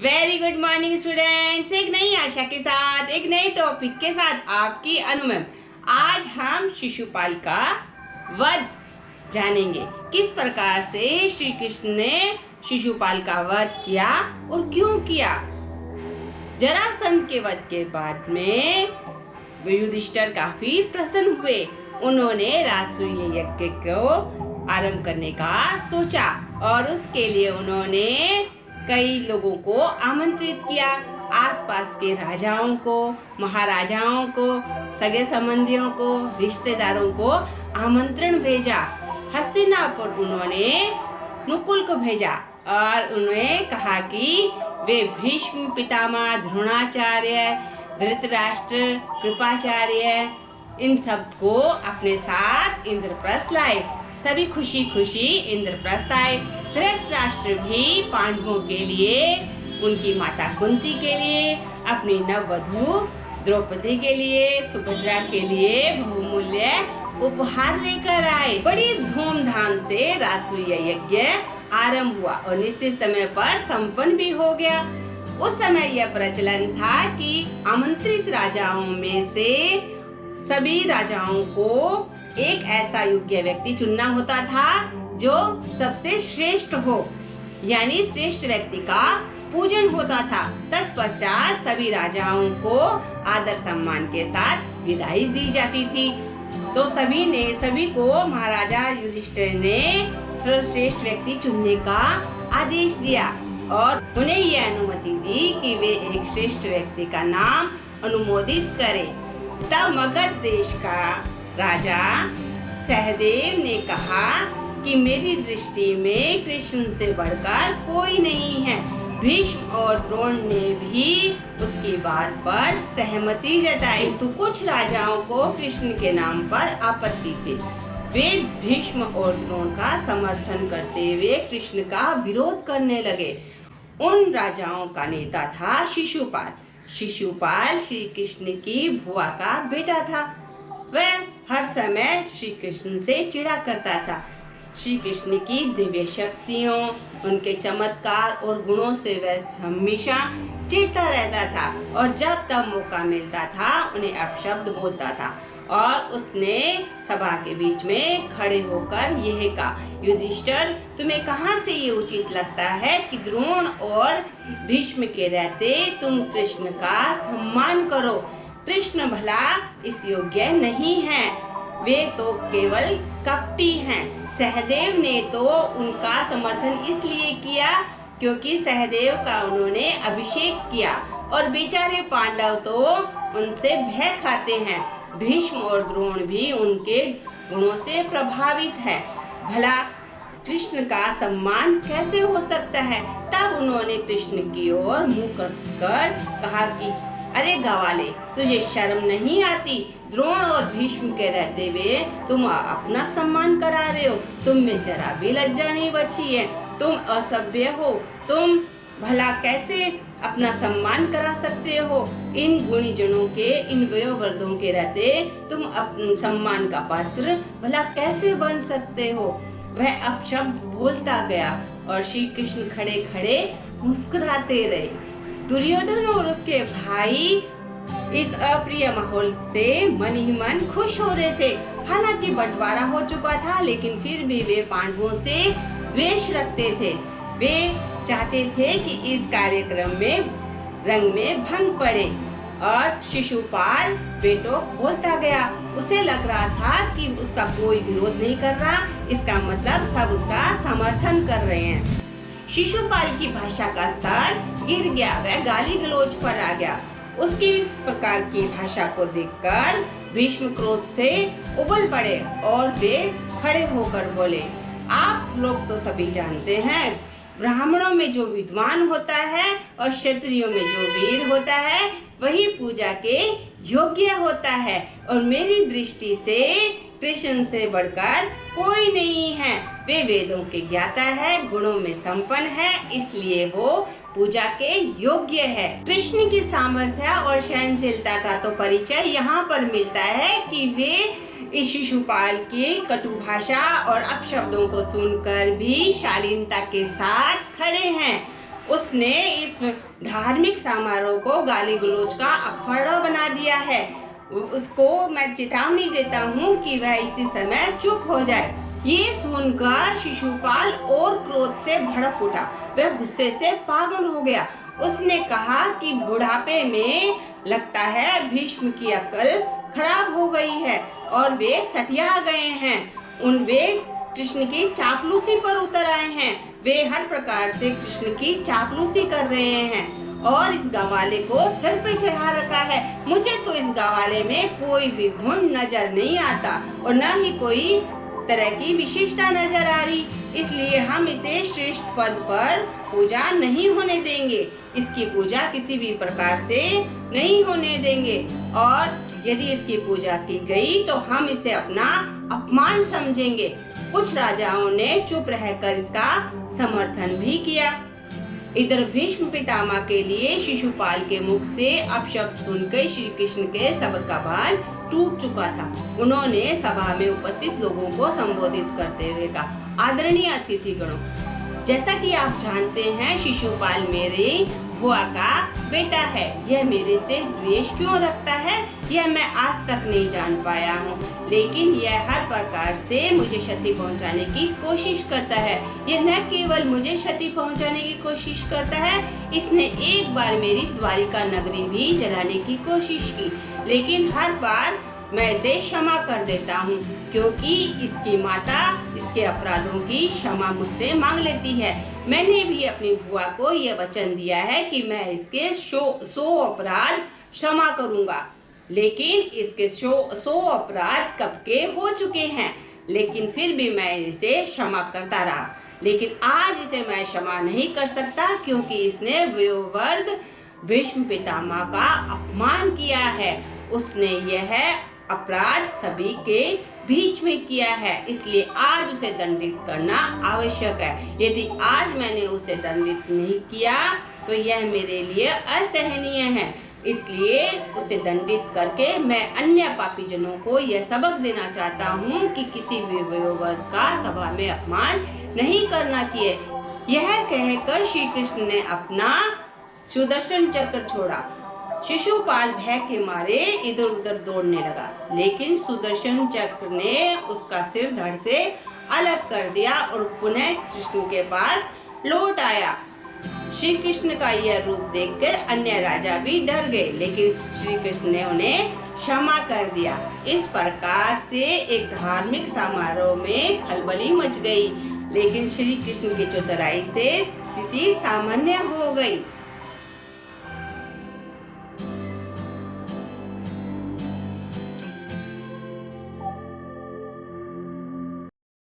Very good morning students. एक नई आशा के साथ एक नए टॉपिक के साथ आपकी अनु मैम। आज हम शिशुपाल का वध जानेंगे। किस प्रकार से श्री कृष्ण ने शिशुपाल का वध किया और क्यों किया। जरासंध के वध के बाद में युधिष्ठिर काफी प्रसन्न हुए। उन्होंने राजसूय यज्ञ को आरंभ करने का सोचा और उसके लिए उन्होंने कई लोगों को आमंत्रित किया। आसपास के राजाओं को, महाराजाओं को, सगे संबंधियों को, रिश्तेदारों को आमंत्रण भेजा। हस्तिनापुर उन्होंने नकुल को भेजा और उन्हें कहा कि वे भीष्म पितामह, द्रोणाचार्य, धृतराष्ट्र, कृपाचार्य इन सब को अपने साथ इंद्रप्रस्थ लाए। सभी खुशी खुशी इंद्रप्रस्थ आए। धृतराष्ट्र भी पांडवों के लिए, उनकी माता कुंती के लिए, अपनी नववधू द्रौपदी के लिए, सुभद्रा के लिए बहुमूल्य उपहार लेकर आए। बड़ी धूमधाम से राजसूय यज्ञ आरंभ हुआ और निश्चित समय पर संपन्न भी हो गया। उस समय यह प्रचलन था कि आमंत्रित राजाओं में से सभी राजाओं को एक ऐसा योग्य व्यक्ति चुनना होता था जो सबसे श्रेष्ठ हो, यानी श्रेष्ठ व्यक्ति का पूजन होता था। तत्पश्चात सभी राजाओं को आदर सम्मान के साथ विदाई दी जाती थी। तो सभी को महाराजा युधिष्ठिर ने सर्वश्रेष्ठ व्यक्ति चुनने का आदेश दिया और उन्हें यह अनुमति दी कि वे एक श्रेष्ठ व्यक्ति का नाम अनुमोदित करें। तब मगध देश का राजा सहदेव ने कहा कि मेरी दृष्टि में कृष्ण से बढ़कर कोई नहीं है। भीष्म और द्रोण ने भी उसकी बात पर सहमति जताई। तो कुछ राजाओं को कृष्ण के नाम पर आपत्ति थी। वे भीष्म और द्रोण का समर्थन करते हुए कृष्ण का विरोध करने लगे। उन राजाओं का नेता था शिशुपाल। शिशुपाल श्री कृष्ण की बुआ का बेटा था। वह हर समय श्री कृष्ण से चिढ़ा करता था। श्री कृष्ण की दिव्य शक्तियों, उनके चमत्कार और गुणों से वह हमेशा चिढ़ता रहता था और जब तब मौका मिलता था उन्हें अपशब्द बोलता था। और उसने सभा के बीच में खड़े होकर यह कहा, युधिष्ठिर, तुम्हें कहाँ से ये उचित लगता है कि द्रोण और भीष्म के रहते तुम कृष्ण का सम्मान करो। कृष्ण भला इस योग्य नहीं है, वे तो केवल कपटी हैं। सहदेव ने तो उनका समर्थन इसलिए किया क्योंकि सहदेव का उन्होंने अभिषेक किया और बेचारे पांडव तो उनसे भय खाते हैं। भीष्म और द्रोण भी उनके गुणों से प्रभावित है। भला कृष्ण का सम्मान कैसे हो सकता है। तब उन्होंने कृष्ण की ओर मुंह कर कहा कि अरे गवाले, तुझे शर्म नहीं आती। द्रोण और भीष्म के रहते हुए तुम अपना सम्मान करा रहे हो। तुम में जरा भी लज्जा नहीं बची है। तुम असभ्य हो। तुम भला कैसे अपना सम्मान करा सकते हो। इन गुणीजनों के, इन वयोवृद्धों के रहते तुम अपने सम्मान का पात्र भला कैसे बन सकते हो। वह अपशब्द बोलता गया और श्री कृष्ण खड़े खड़े मुस्कुराते रहे। दुर्योधन और उसके भाई इस अप्रिय माहौल से मन ही मन खुश हो रहे थे। हालांकि बंटवारा हो चुका था, लेकिन फिर भी वे पांडवों से द्वेष रखते थे। वे चाहते थे कि इस कार्यक्रम में रंग में भंग पड़े और शिशुपाल बेटो बोलता गया। उसे लग रहा था कि उसका कोई विरोध नहीं कर रहा, इसका मतलब सब उसका समर्थन कर रहे हैं। शिशुपाल की भाषा का स्तर गिर गया, वह गाली गलौज पर आ गया। उसकी इस प्रकार की भाषा को देखकर भीष्म क्रोध से उबल पड़े और वे खड़े होकर बोले, आप लोग तो सभी जानते हैं, ब्राह्मणों में जो विद्वान होता है और क्षत्रियों में जो वीर होता है वही पूजा के योग्य होता है और मेरी दृष्टि से कृष्ण से बढ़कर कोई नहीं है। वे वेदों के ज्ञाता है, गुणों में संपन्न है, इसलिए वो पूजा के योग्य है। कृष्ण की सामर्थ्य और सहनशीलता का तो परिचय यहाँ पर मिलता है कि वे इस शिशुपाल की कटु भाषा और अपशब्दों को सुनकर भी शालीनता के साथ खड़े हैं। उसने इस धार्मिक समारोह को गाली गलौज का अखाड़ा बना दिया है। उसको मैं चेतावनी देता हूँ कि वह इसी समय चुप हो जाए। ये सुनकर शिशुपाल और क्रोध से भड़क उठा। वह गुस्से से पागल हो गया। उसने कहा कि बुढ़ापे में लगता है भीष्म की अकल खराब हो गई है और वे सटिया गए हैं। वे कृष्ण की चापलूसी पर उतर आए हैं। वे हर प्रकार से कृष्ण की चापलूसी कर रहे हैं और इस गवाले को सिर पे चढ़ा रखा है। मुझे तो इस गवाले में कोई भी गुण नजर नहीं आता और न ही कोई तरह की विशेषता नजर आ रही, इसलिए हम इसे श्रेष्ठ पद पर पूजा नहीं होने देंगे। इसकी पूजा किसी भी प्रकार से नहीं होने देंगे और यदि इसकी पूजा की गई तो हम इसे अपना अपमान समझेंगे। कुछ राजाओं ने चुप रहकर इसका समर्थन भी किया। इधर भीष्म पितामह के लिए शिशुपाल के मुख से अपशब्द सुनकर श्री कृष्ण के सब्र का बांध टूट चुका था। उन्होंने सभा में उपस्थित लोगों को संबोधित करते हुए कहा, आदरणीय अतिथिगणों, जैसा कि आप जानते हैं शिशुपाल मेरे बुआ का बेटा है। यह मेरे से द्वेष क्यों रखता है यह मैं आज तक नहीं जान पाया हूँ, लेकिन यह हर प्रकार से मुझे क्षति पहुँचाने की कोशिश करता है। यह न केवल मुझे क्षति पहुँचाने की कोशिश करता है, इसने एक बार मेरी द्वारिका नगरी भी जलाने की कोशिश की, लेकिन हर बार मैं इसे क्षमा कर देता हूँ क्योंकि इसकी माता इसके अपराधों की क्षमा मुझसे मांग लेती है। मैंने भी अपनी बुआ को यह वचन दिया है कि मैं इसके 100 अपराध क्षमा करूँगा, लेकिन इसके 100 अपराध कब के हो चुके हैं, लेकिन फिर भी मैं इसे क्षमा करता रहा। लेकिन आज इसे मैं क्षमा नहीं कर सकता क्योंकि इसने वयोवृद्ध भीष्म पितामह का अपमान किया है। उसने यह अपराध सभी के बीच में किया है, इसलिए आज उसे दंडित करना आवश्यक है। यदि आज मैंने उसे दंडित नहीं किया तो यह मेरे लिए असहनीय है, इसलिए उसे दंडित करके मैं अन्य पापी जनों को यह सबक देना चाहता हूँ कि किसी भी वयोवृद्ध का सभा में अपमान नहीं करना चाहिए। यह कहकर श्री कृष्ण ने अपना सुदर्शन चक्र छोड़ा। शिशुपाल भय के मारे इधर उधर दौड़ने लगा, लेकिन सुदर्शन चक्र ने उसका सिर धड़ से अलग कर दिया और पुनः कृष्ण के पास लौट आया। श्री कृष्ण का यह रूप देखकर अन्य राजा भी डर गए, लेकिन श्री कृष्ण ने उन्हें क्षमा कर दिया। इस प्रकार से एक धार्मिक समारोह में खलबली मच गई, लेकिन श्री कृष्ण की चतुराई से स्थिति सामान्य हो गई।